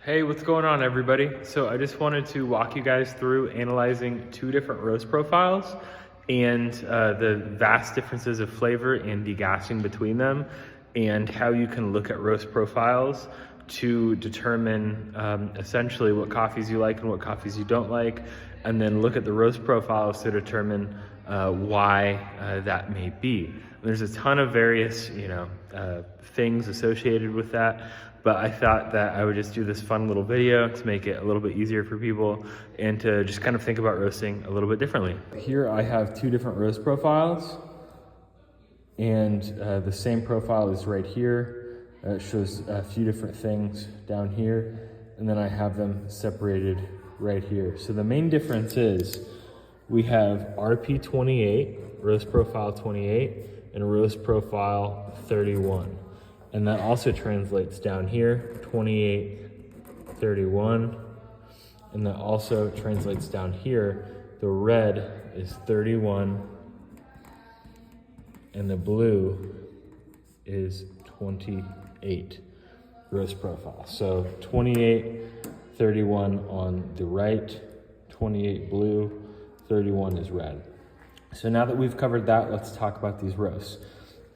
Hey, what's going on, everybody? So I just wanted to walk you guys through analyzing two different roast profiles and the vast differences of flavor and degassing between them, and how you can look at roast profiles to determine essentially what coffees you like and what coffees you don't like, and then look at the roast profiles to determine why that may be. There's a ton of various, things associated with that, but I thought that I would just do this fun little video to make it a little bit easier for people and to just kind of think about roasting a little bit differently. Here I have two different roast profiles, and the same profile is right here. It shows a few different things down here, and then I have them separated right here. So the main difference is we have RP28, roast profile 28, and roast profile 31. And that also translates down here, 28, 31. And that also translates down here. The red is 31, and the blue is 28 roast profile. So 28, 31 on the right, 28 blue, 31 is red. So now that we've covered that, let's talk about these roasts.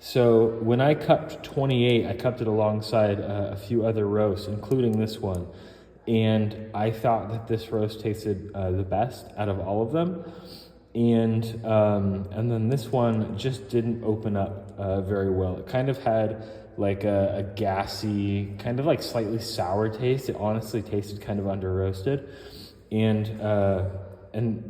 So when I cupped 28, I cupped it alongside a few other roasts, including this one. And I thought that this roast tasted the best out of all of them. And then this one just didn't open up very well. It kind of had like a gassy, kind of like slightly sour taste. It honestly tasted kind of under roasted. And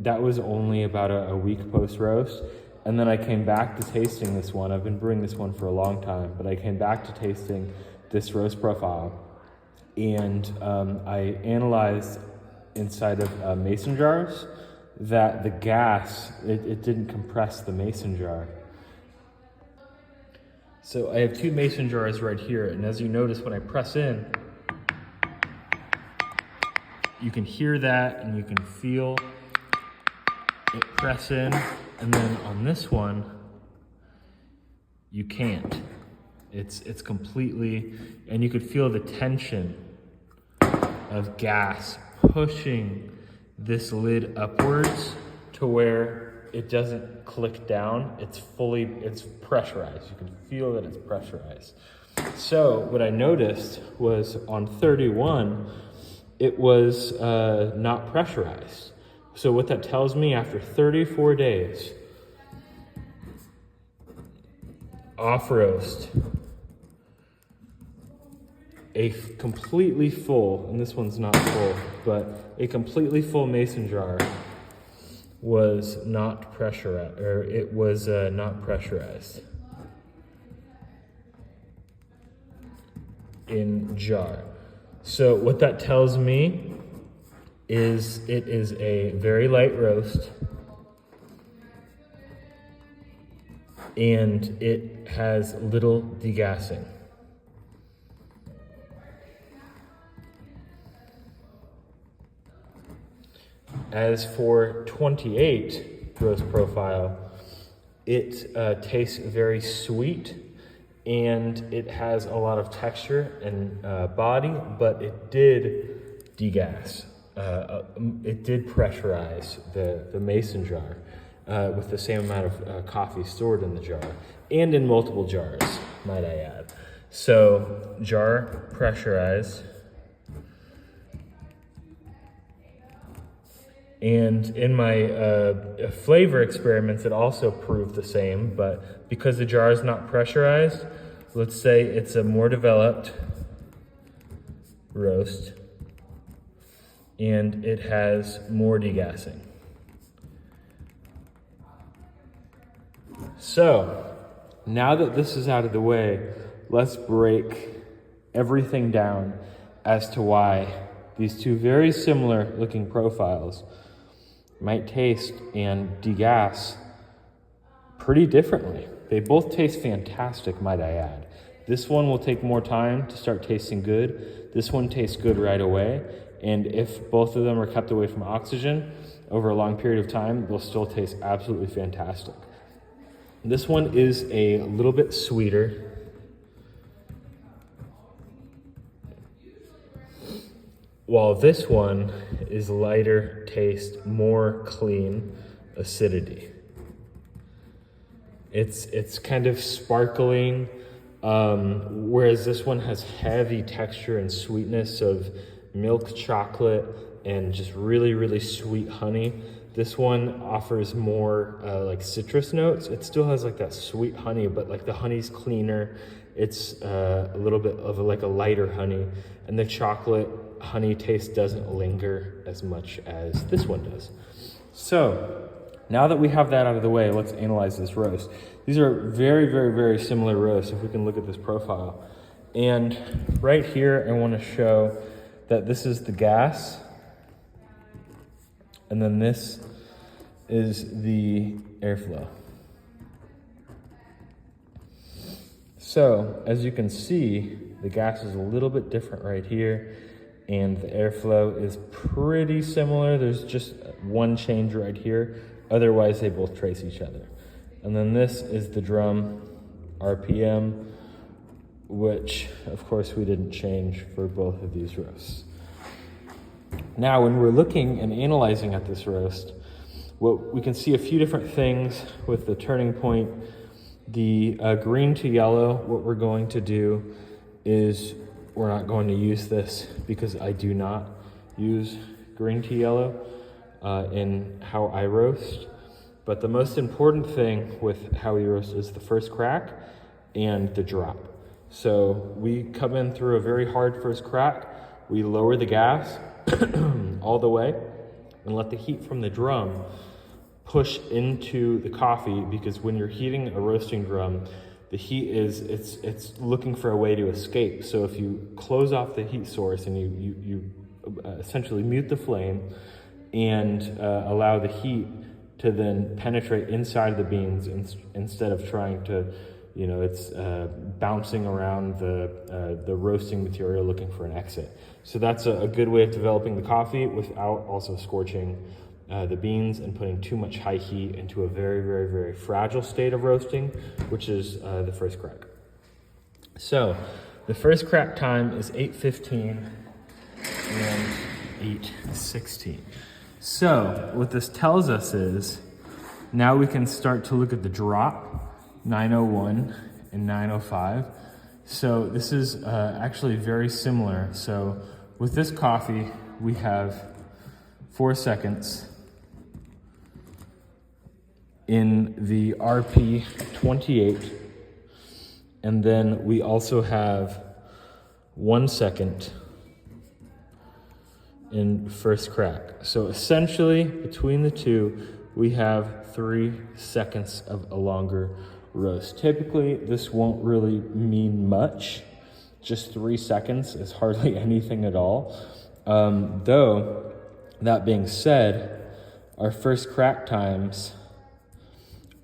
that was only about a week post roast. And then I came back to tasting this one. I've been brewing this one for a long time, but I came back to tasting this roast profile. And I analyzed inside of mason jars that the gas, it didn't compress the mason jar. So I have two mason jars right here, and as you notice when I press in, you can hear that and you can feel it press in. And then on this one, you can't. It's completely, and you could feel the tension of gas pushing this lid upwards to where it doesn't click down. It's pressurized. You can feel that it's pressurized. So what I noticed was on 31, it was not pressurized. So what that tells me, after 34 days, off roast, a completely full, and this one's not full, but a completely full mason jar was not pressurized, or it was not pressurized in jar. So what that tells me is it is a very light roast, and it has little degassing. As for 28 roast profile, it tastes very sweet, and it has a lot of texture and body, but it did degas. It did pressurize the mason jar with the same amount of coffee stored in the jar, and in multiple jars, might I add. So jar pressurized, and in my flavor experiments, it also proved the same, but because the jar is not pressurized, let's say it's a more developed roast, and it has more degassing. So now that this is out of the way, let's break everything down as to why these two very similar looking profiles might taste and degas pretty differently. They both taste fantastic, might I add. This one will take more time to start tasting good. This one tastes good right away. And if both of them are kept away from oxygen over a long period of time, they'll still taste absolutely fantastic. This one is a little bit sweeter. while this one is lighter taste, more clean acidity. It's kind of sparkling, whereas this one has heavy texture and sweetness of milk chocolate and just really, really sweet honey. This one offers more like citrus notes. It still has like that sweet honey, but like the honey's cleaner. It's a little bit of like a lighter honey, and the chocolate honey taste doesn't linger as much as this one does. So now that we have that out of the way, let's analyze this roast. These are very, very, very similar roasts if we can look at this profile. And right here, I want to show that this is the gas, and then this is the airflow. So as you can see, the gas is a little bit different right here, and the airflow is pretty similar. There's just one change right here. Otherwise, they both trace each other. And then this is the drum RPM, which of course we didn't change for both of these roasts. Now, when we're looking and analyzing at this roast, we can see a few different things with the turning point. The green to yellow, what we're going to do is we're not going to use this because I do not use green to yellow in how I roast. But the most important thing with how we roast is the first crack and the drop. So we come in through a very hard first crack, we lower the gas all the way and let the heat from the drum push into the coffee, because when you're heating a roasting drum, the heat it's looking for a way to escape. So if you close off the heat source and you essentially mute the flame and allow the heat to then penetrate inside the beans instead of trying to, it's bouncing around the roasting material looking for an exit. So that's a good way of developing the coffee without also scorching the beans and putting too much high heat into a very, very, very fragile state of roasting, which is the first crack. So the first crack time is 8:15 and 8:16. So what this tells us is now we can start to look at the drop, 9:01 and 9:05. So this is actually very similar. So with this coffee, we have 4 seconds in the RP 28, and then we also have 1 second in first crack. So essentially, between the two, we have 3 seconds of a longer roast. Typically, this won't really mean much. Just 3 seconds is hardly anything at all. Though, that being said, our first crack times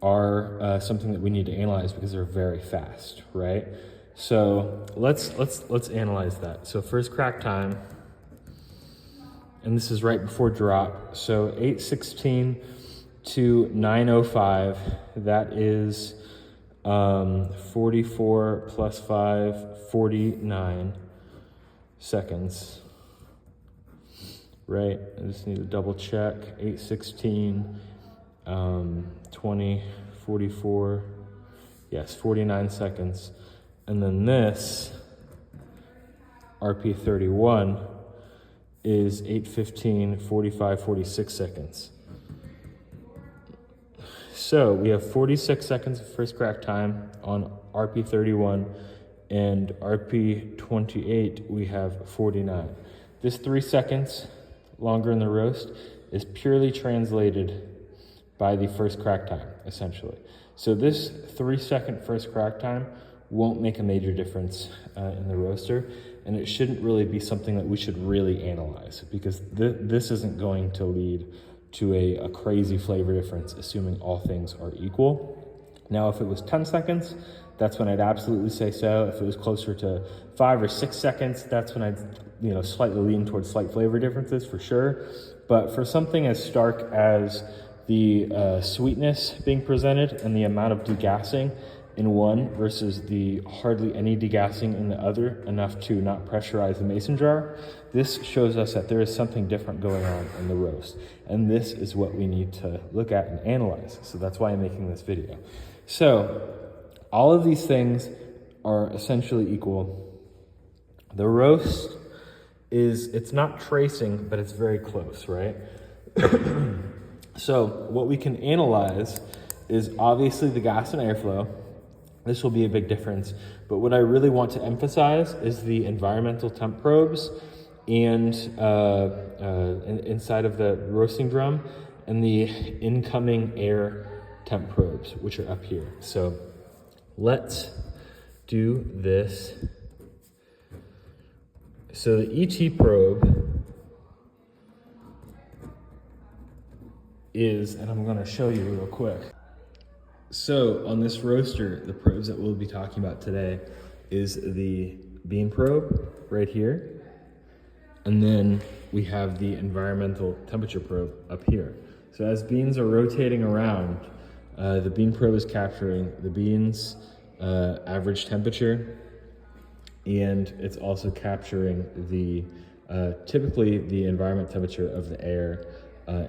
are something that we need to analyze because they're very fast, right? So let's analyze that. So first crack time, and this is right before drop. So 8:16 to 9:05, that is 44 plus 5, 49 seconds, right? I just need to double check. 8:16, 20, 44, yes, 49 seconds. And then this, RP 31, is 8:15, 45, 46 seconds. So we have 46 seconds of first crack time on RP 31, and RP 28, we have 49. This 3 seconds longer in the roast is purely translated by the first crack time, essentially. So this 3 second first crack time won't make a major difference in the roaster, and it shouldn't really be something that we should really analyze, because this isn't going to lead to a crazy flavor difference, assuming all things are equal. Now, if it was 10 seconds, that's when I'd absolutely say so. If it was closer to 5 or 6 seconds, that's when I'd slightly lean towards slight flavor differences for sure. But for something as stark as the sweetness being presented and the amount of degassing, in one versus the hardly any degassing in the other, enough to not pressurize the mason jar, this shows us that there is something different going on in the roast. And this is what we need to look at and analyze. So that's why I'm making this video. So all of these things are essentially equal. The roast it's not tracing, but it's very close, right? So what we can analyze is obviously the gas and airflow. This will be a big difference. But what I really want to emphasize is the environmental temp probes and inside of the roasting drum, and the incoming air temp probes, which are up here. So let's do this. So the ET probe is, and I'm gonna show you real quick. So on this roaster, the probes that we'll be talking about today is the bean probe right here. And then we have the environmental temperature probe up here. So as beans are rotating around, the bean probe is capturing the beans' average temperature, and it's also capturing the typically the environment temperature of the air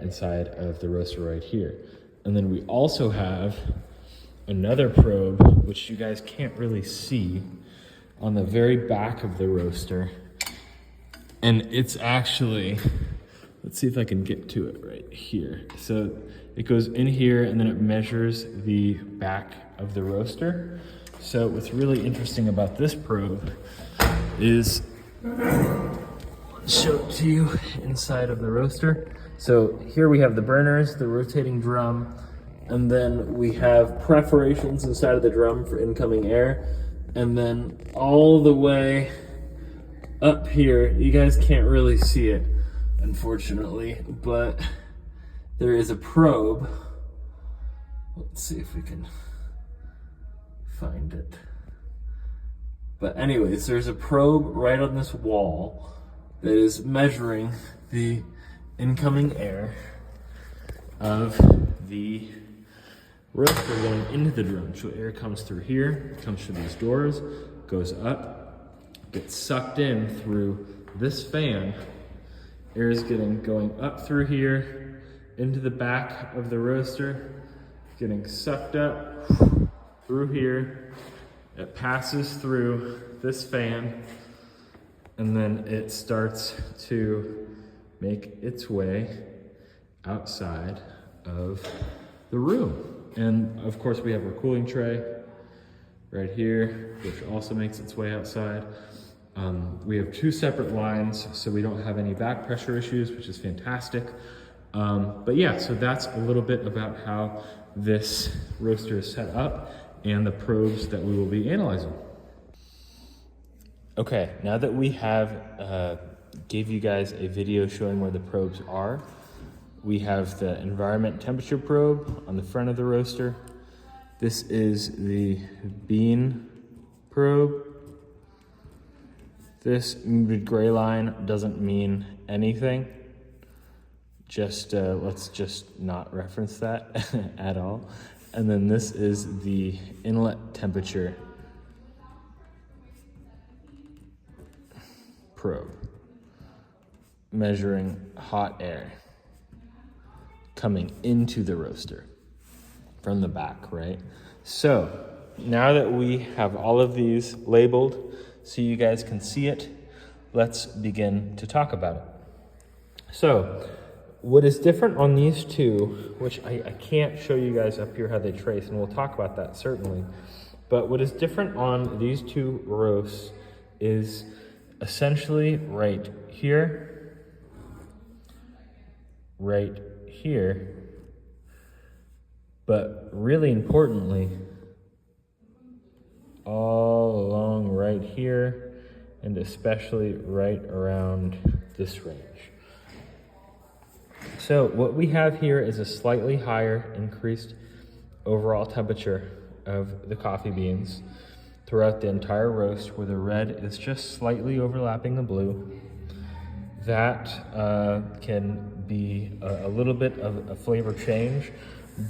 inside of the roaster right here. And then we also have another probe, which you guys can't really see, on the very back of the roaster. And it's actually, let's see if I can get to it right here. So it goes in here and then it measures the back of the roaster. So what's really interesting about this probe is, show it to you inside of the roaster. So here we have the burners, the rotating drum, and then we have perforations inside of the drum for incoming air. And then all the way up here, you guys can't really see it, unfortunately, but there is a probe. Let's see if we can find it. But anyways, there's a probe right on this wall that is measuring the incoming air of the roaster going into the drum. So air comes through here, comes through these doors, goes up, gets sucked in through this fan. Air is going up through here into the back of the roaster, getting sucked up through here. It passes through this fan, and then it starts to make its way outside of the room. And of course we have our cooling tray right here, which also makes its way outside. We have two separate lines, so we don't have any back pressure issues, which is fantastic. But yeah, so that's a little bit about how this roaster is set up and the probes that we will be analyzing. Okay, now that we have gave you guys a video showing where the probes are, we have the environment temperature probe on the front of the roaster. This is the bean probe. This muted gray line doesn't mean anything. Just let's just not reference that at all. And then this is the inlet temperature probe, measuring hot air coming into the roaster from the back, right? So now that we have all of these labeled so you guys can see it, let's begin to talk about it. So what is different on these two, which I can't show you guys up here how they trace, and we'll talk about that certainly, but what is different on these two roasts is essentially right here, but really importantly, all along right here, and especially right around this range. So what we have here is a slightly higher increased overall temperature of the coffee beans throughout the entire roast, where the red is just slightly overlapping the blue. That can be a little bit of a flavor change,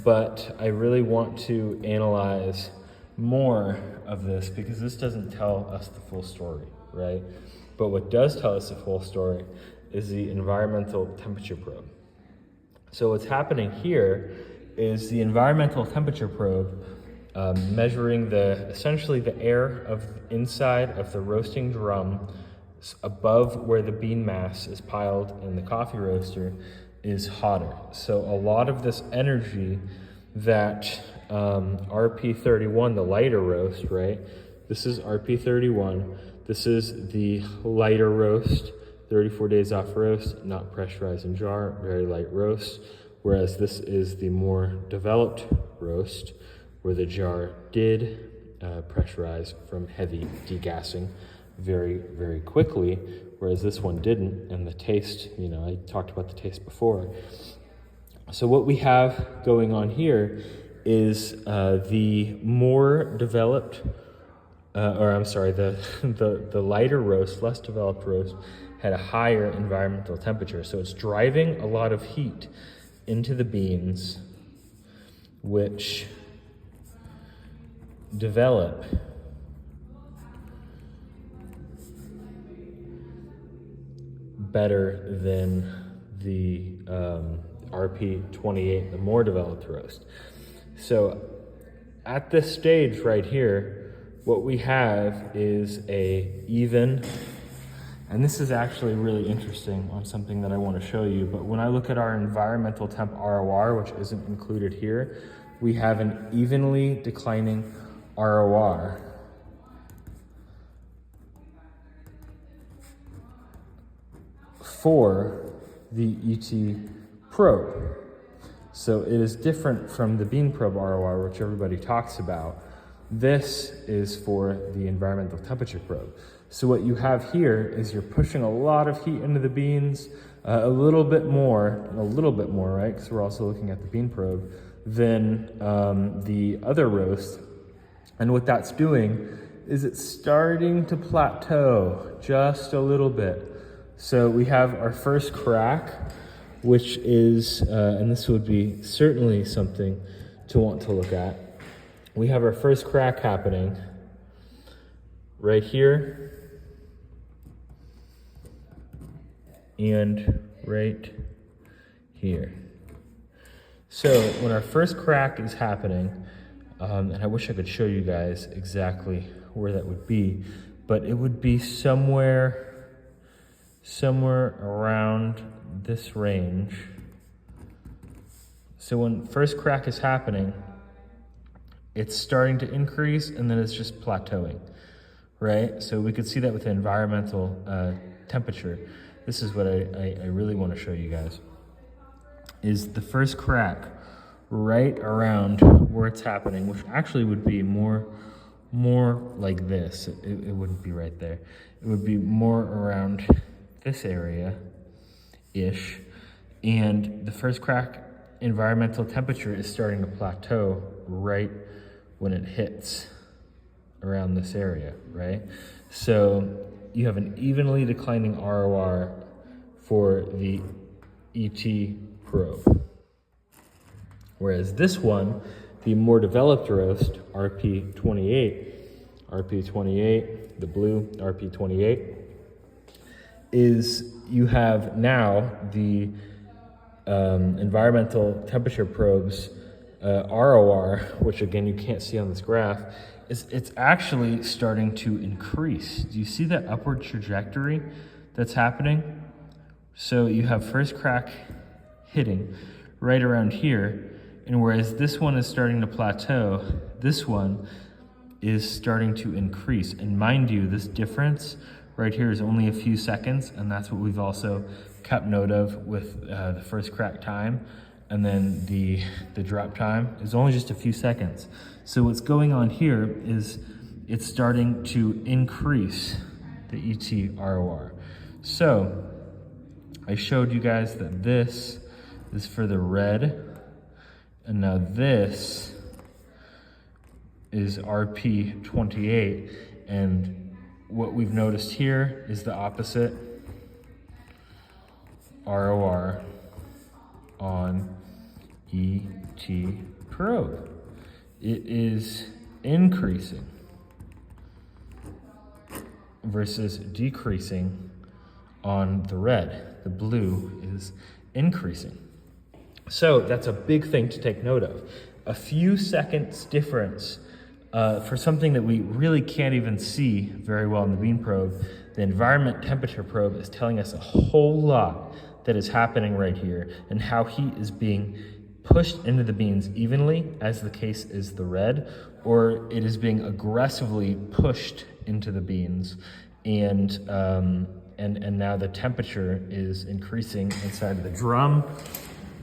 but I really want to analyze more of this because this doesn't tell us the full story, right? But what does tell us the full story is the environmental temperature probe. So what's happening here is the environmental temperature probe measuring essentially the air inside of the roasting drum above where the bean mass is piled in the coffee roaster is hotter. So a lot of this energy that RP31, the lighter roast, right? This is RP31. This is the lighter roast, 34 days off roast, not pressurized in jar, very light roast. Whereas this is the more developed roast, where the jar did pressurize from heavy degassing very, very quickly, whereas this one didn't. And the taste, I talked about the taste before. So what we have going on here is the more developed, the lighter roast, less developed roast, had a higher environmental temperature. So it's driving a lot of heat into the beans, which develop better than the RP28, the more developed roast. So at this stage right here, what we have is a even, and this is actually really interesting on something that I want to show you, but when I look at our environmental temp ROR, which isn't included here, we have an evenly declining ROR for the ET probe. So it is different from the bean probe ROR, which everybody talks about. This is for the environmental temperature probe. So what you have here is you're pushing a lot of heat into the beans, a little bit more, right? Because we're also looking at the bean probe, than the other roast. And what that's doing is it's starting to plateau just a little bit. So we have our first crack, which is, and this would be certainly something to want to look at. We have our first crack happening right here and right here. So when our first crack is happening, and I wish I could show you guys exactly where that would be, but it would be somewhere around this range. So when first crack is happening, it's starting to increase and then it's just plateauing, right? So we could see that with the environmental temperature. This is what I really want to show you guys, is the first crack right around where it's happening, which actually would be more like this. It wouldn't be right there. It would be more around this area-ish. And the first crack environmental temperature is starting to plateau right when it hits around this area, right? So you have an evenly declining ROR for the ET probe. Whereas this one, the more developed roast, RP28, the blue RP28, is you have now the environmental temperature probes ROR, which again you can't see on this graph, it's actually starting to increase. Do you see that upward trajectory that's happening? So you have first crack hitting right around here, and whereas this one is starting to plateau, this one is starting to increase. And mind you, this difference right here is only a few seconds, and that's what we've also kept note of with the first crack time, and then the drop time is only just a few seconds. So what's going on here is it's starting to increase the ET ROR. So I showed you guys that this is for the red, and now this is RP28, and what we've noticed here is the opposite ROR on ET probe. It is increasing versus decreasing on the red. The blue is increasing. So that's a big thing to take note of. A few seconds difference for something that we really can't even see very well in the bean probe. The environment temperature probe is telling us a whole lot that is happening right here and how heat is being pushed into the beans evenly, as the case is the red, or it is being aggressively pushed into the beans, and now the temperature is increasing inside the drum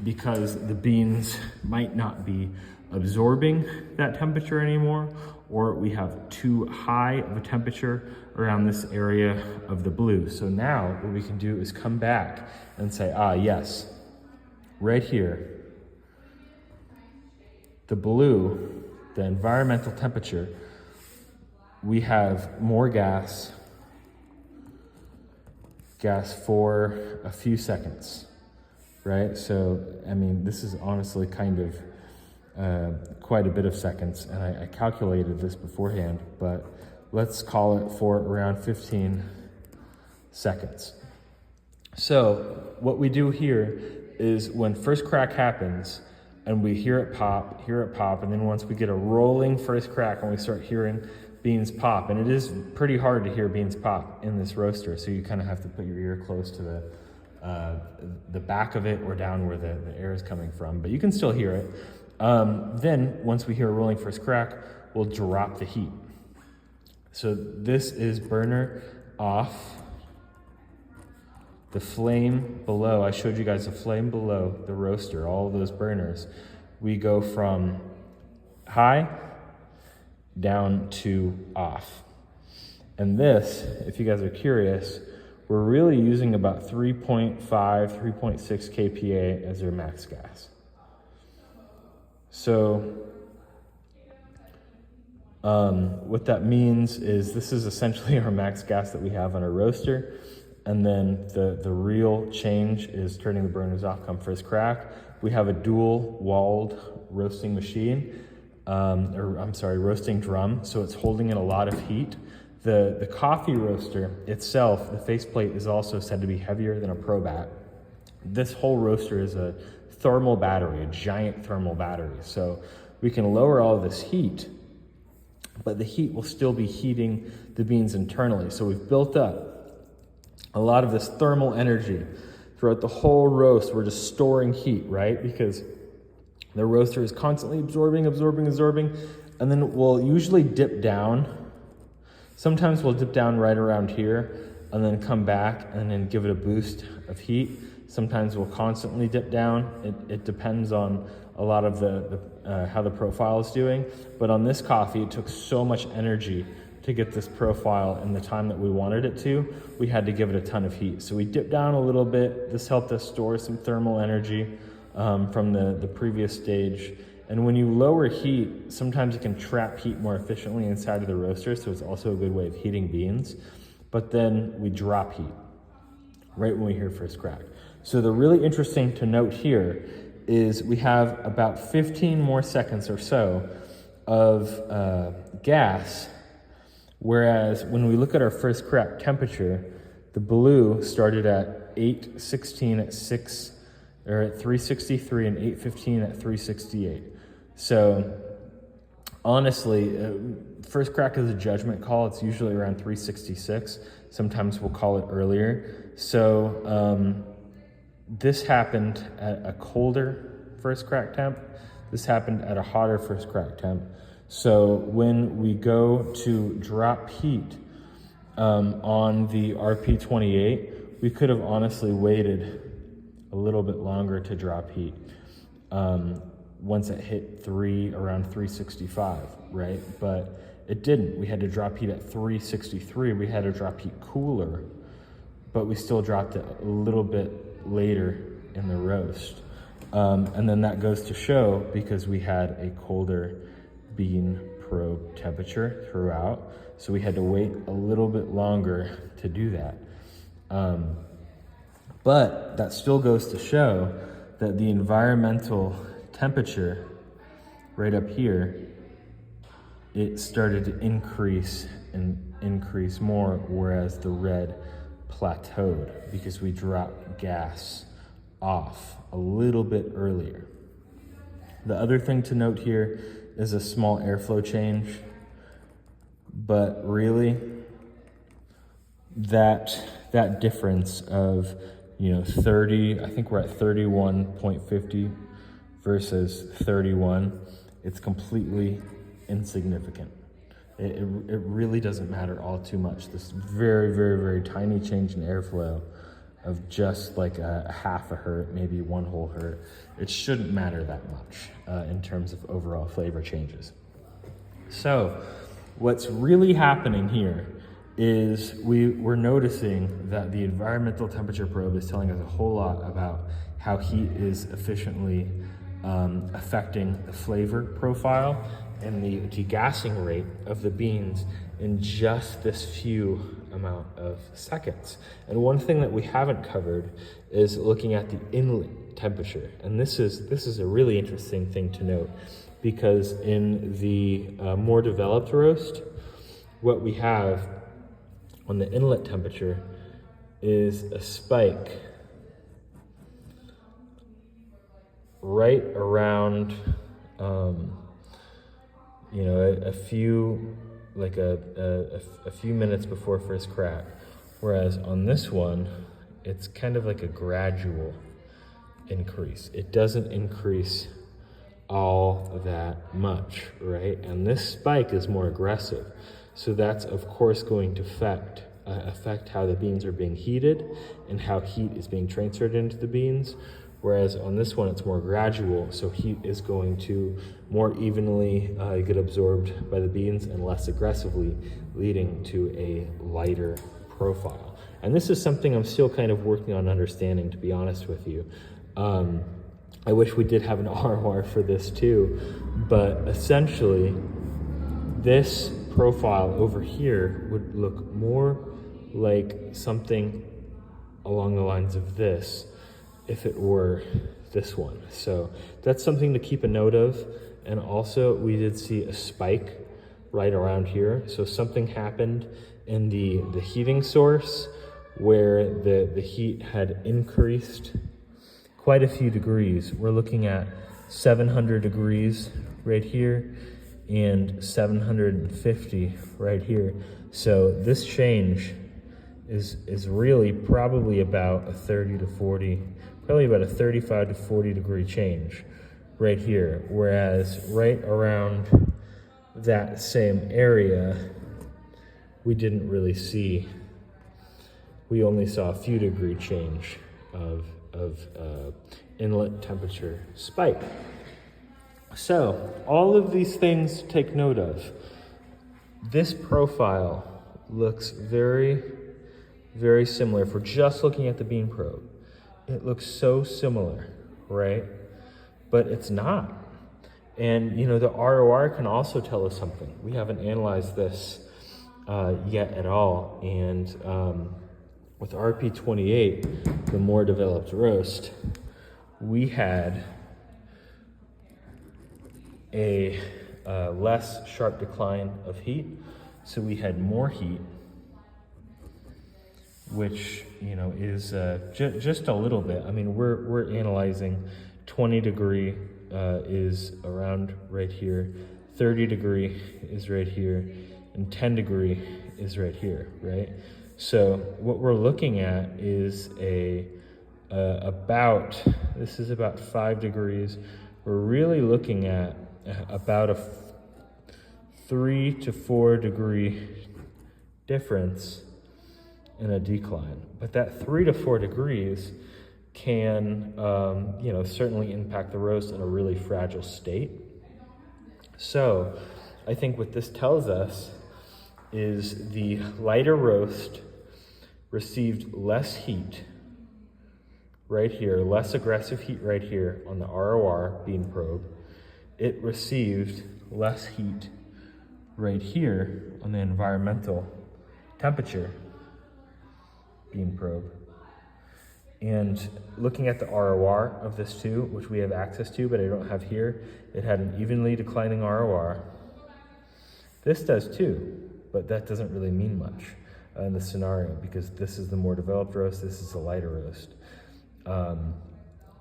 because the beans might not be absorbing that temperature anymore, or we have too high of a temperature around this area of the blue. So now what we can do is come back and say, yes, right here, the blue, the environmental temperature, we have more gas for a few seconds, right? So, I mean, this is honestly kind of quite a bit of seconds, and I calculated this beforehand, but let's call it for around 15 seconds. So what we do here is when first crack happens, and we hear it pop, and then once we get a rolling first crack and we start hearing beans pop, and it is pretty hard to hear beans pop in this roaster, so you kind of have to put your ear close to the back of it or down where the air is coming from, but you can still hear it. Then once we hear a rolling first crack, we'll drop the heat. So this is burner off. The flame below, I showed you guys the flame below the roaster, all of those burners. We go from high down to off. And this, if you guys are curious, we're really using about 3.5, 3.6 kPa as our max gas. So what that means is this is essentially our max gas that we have on our roaster. And then the real change is turning the burners off come first crack. We have a dual walled roasting machine, roasting drum. So it's holding in a lot of heat. The coffee roaster itself, the faceplate is also said to be heavier than a Probat. This whole roaster is a thermal battery, a giant thermal battery. So we can lower all this heat, but the heat will still be heating the beans internally. So we've built up a lot of this thermal energy throughout the whole roast. We're just storing heat, right? Because the roaster is constantly absorbing, and then we'll usually dip down. Sometimes we'll dip down right around here and then come back and then give it a boost of heat. Sometimes we'll constantly dip down. It depends on a lot of how the profile is doing. But on this coffee, it took so much energy to get this profile in the time that we wanted it to. We had to give it a ton of heat. So we dipped down a little bit. This helped us store some thermal energy from the previous stage. And when you lower heat, sometimes it can trap heat more efficiently inside of the roaster, so it's also a good way of heating beans. But then we drop heat right when we hear first crack. So the really interesting to note here is we have about 15 more seconds or so of gas, whereas when we look at our first crack temperature, the blue started at 8:16 at 6, or at 363, and 8:15 at 368. So honestly, first crack is a judgment call. It's usually around 366. Sometimes we'll call it earlier. So this happened at a colder first crack temp. This happened at a hotter first crack temp. So when we go to drop heat on the RP28, we could have honestly waited a little bit longer to drop heat once it hit around 365, right? But it didn't. We had to drop heat at 363. We had to drop heat cooler, but we still dropped it a little bit later in the roast. And then that goes to show because we had a colder bean probe temperature throughout, so we had to wait a little bit longer to do that. But that still goes to show that the environmental temperature right up here it started to increase and increase more, whereas the red plateaued because we dropped gas off a little bit earlier. The other thing to note here is a small airflow change, but really that difference of 30, I think we're at 31.50 versus 31, it's completely insignificant. It really doesn't matter all too much. This very, very, very tiny change in airflow of just like a half a hertz, maybe 1 whole hertz, it shouldn't matter that much in terms of overall flavor changes. So what's really happening here is we're noticing that the environmental temperature probe is telling us a whole lot about how heat is efficiently affecting the flavor profile and the degassing rate of the beans in just this few amount of seconds. And one thing that we haven't covered is looking at the inlet temperature. And this is a really interesting thing to note, because in the more developed roast, what we have on the inlet temperature is a spike right around a few minutes before first crack, whereas on this one it's kind of like a gradual increase. It doesn't increase all that much, right? And this spike is more aggressive, so that's of course going to affect how the beans are being heated and how heat is being transferred into the beans. Whereas on this one, it's more gradual, so heat is going to more evenly get absorbed by the beans and less aggressively, leading to a lighter profile. And this is something I'm still kind of working on understanding, to be honest with you. I wish we did have an ROR for this too, but essentially, this profile over here would look more like something along the lines of this if it were this one. So that's something to keep a note of. And also we did see a spike right around here. So something happened in the heating source where the heat had increased quite a few degrees. We're looking at 700 degrees right here and 750 right here. So this change is really probably about a 30 to 40, probably about a 35 to 40 degree change right here. Whereas right around that same area, we didn't really see, we only saw a few degree change of inlet temperature spike. So all of these things to take note of. This profile looks very, very similar. If we're just looking at the bean probe, it looks so similar, right? But it's not. And the ROR can also tell us something. We haven't analyzed this yet at all. And with RP28, the more developed roast, we had a less sharp decline of heat. So we had more heat, which is just a little bit. I mean, we're analyzing 20 degree is around right here, 30 degree is right here, and 10 degree is right here, right? So what we're looking at is this is about 5 degrees. We're really looking at about a 3 to 4 degree difference in a decline. But that 3 to 4 degrees can, certainly impact the roast in a really fragile state. So I think what this tells us is the lighter roast received less heat right here, less aggressive heat right here on the ROR bean probe. It received less heat right here on the environmental temperature bean probe. And looking at the ROR of this too, which we have access to, but I don't have here, it had an evenly declining ROR. This does too, but that doesn't really mean much in the scenario, because this is the more developed roast, this is the lighter roast.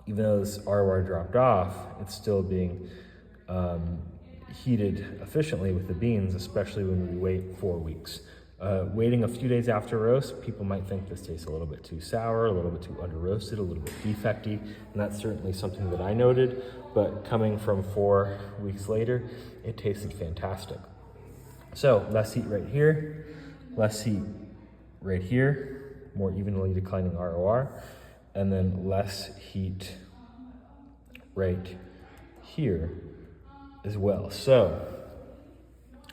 Even though this ROR dropped off, it's still being heated efficiently with the beans, especially when we wait 4 weeks. Waiting a few days after roast, people might think this tastes a little bit too sour, a little bit too under roasted, a little bit defecty, and that's certainly something that I noted, but coming from 4 weeks later, it tasted fantastic. So less heat right here, less heat right here, more evenly declining ROR, and then less heat right here as well. So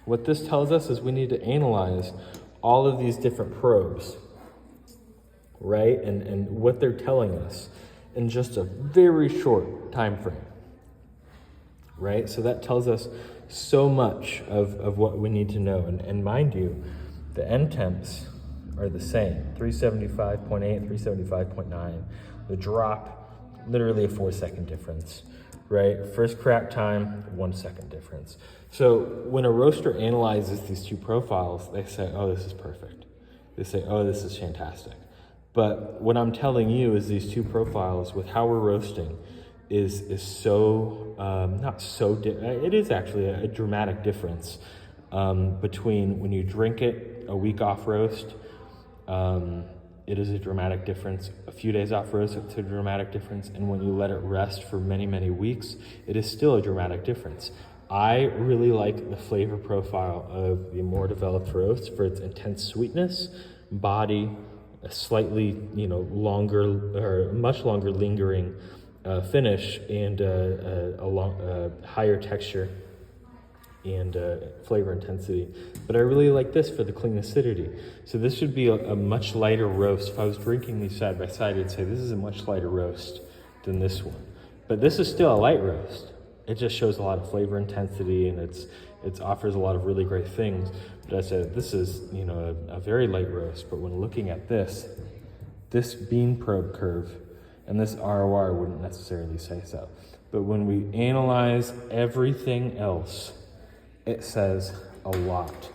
what this tells us is we need to analyze all of these different probes, right? And what they're telling us in just a very short time frame, right? So that tells us so much of what we need to know. And mind you, the end temps are the same, 375.8, 375.9. The drop, literally a 4-second difference, right? First crack time, 1 second difference. So when a roaster analyzes these two profiles, they say, oh, this is perfect. They say, oh, this is fantastic. But what I'm telling you is these two profiles with how we're roasting is so, it is actually a dramatic difference between when you drink it a week off roast, it is a dramatic difference. A few days off roast, it's a dramatic difference. And when you let it rest for many, many weeks, it is still a dramatic difference. I really like the flavor profile of the more developed roast for its intense sweetness, body, a slightly, longer or much longer lingering finish, and a higher texture and flavor intensity. But I really like this for the clean acidity. So this should be a much lighter roast. If I was drinking these side by side, I'd say this is a much lighter roast than this one. But this is still a light roast. It just shows a lot of flavor intensity, and it offers a lot of really great things. But I said this is a very light roast. But when looking at this bean probe curve and this ROR wouldn't necessarily say so. But when we analyze everything else, it says a lot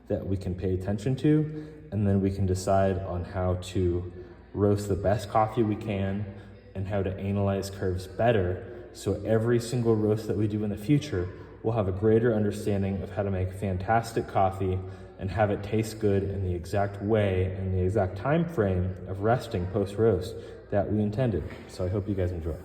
that we can pay attention to, and then we can decide on how to roast the best coffee we can and how to analyze curves better, so every single roast that we do in the future will have a greater understanding of how to make fantastic coffee and have it taste good in the exact way and the exact time frame of resting post-roast that we intended. So I hope you guys enjoy.